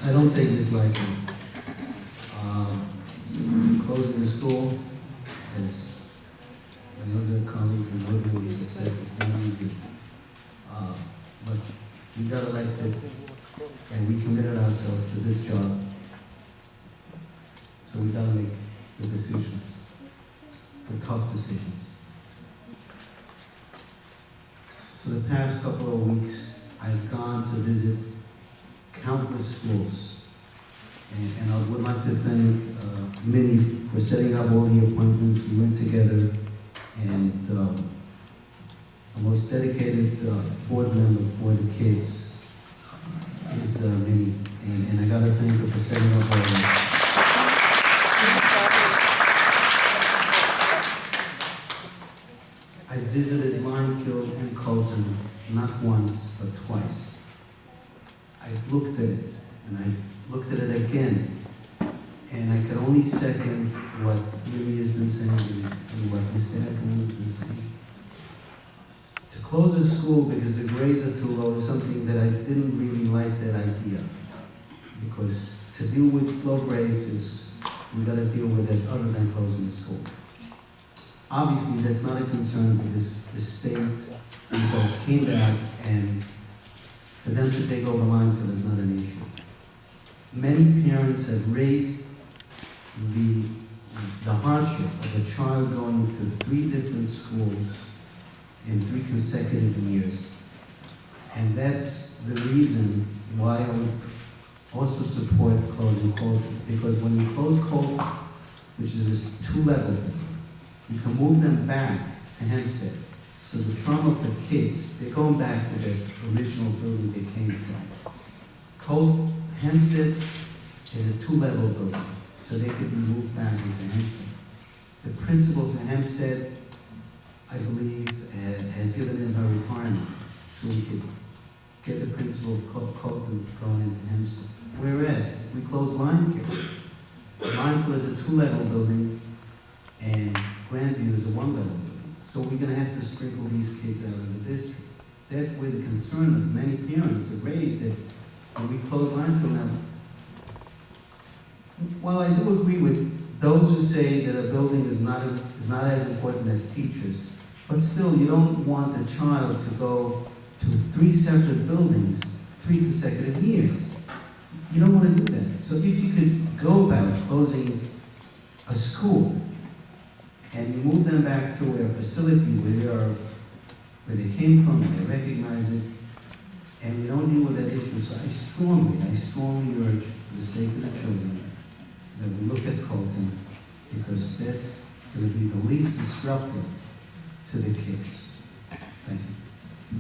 I don't take this lightly. Closing the school, as my other colleagues and neighbors have said, it's not easy. But we got elected and we committed ourselves to this job. So we gotta make the decisions, the tough decisions. For the past couple of weeks, I've gone to visit countless schools. And I would like to thank Minnie for setting up all the appointments. We went together, and the most dedicated board member for the kids is Minnie. And I got to thank her for setting up all that. I visited Limefield and Colton not once, but twice. I've looked at it, and I've looked at it again, and I could only second what Mimi has been saying and what Mr. Eckelman has been saying. To close a school because the grades are too low is something that I didn't really like that idea. Because to deal with low grades is, we got to deal with it other than closing the school. Obviously, that's not a concern because the state results came back, and for them to take over Limefield is not an issue. Many parents have raised the hardship of a child going to 3 different schools in 3 consecutive years. And that's the reason why I would also support closing Colton. Because when you close Colton, which is a 2-level, you can move them back to Hempstead. So the trauma for kids, they're going back to the original building they came from. Hempstead is a 2-level building, so they could be moved back into Hempstead. The principal for Hempstead, I believe, has given in her requirement so we could get the principal of Colton going into Hempstead. Whereas, if we close Limefield is a 2-level building, and Grandview is a 1-level building. So we're going to have to sprinkle these kids out of the district. That's where the concern of many parents have raised that when we close Limefield now. While I do agree with those who say that a building is not as important as teachers, but still you don't want a child to go to 3 separate buildings 3 consecutive years. You don't want to do that. So if you could go about closing a school and you move them back to a facility where they came from, they recognize it, and we don't deal with that issue. So I strongly urge, for the sake of the children, that we look at Colton, because that's going to be the least disruptive to the kids. Thank you.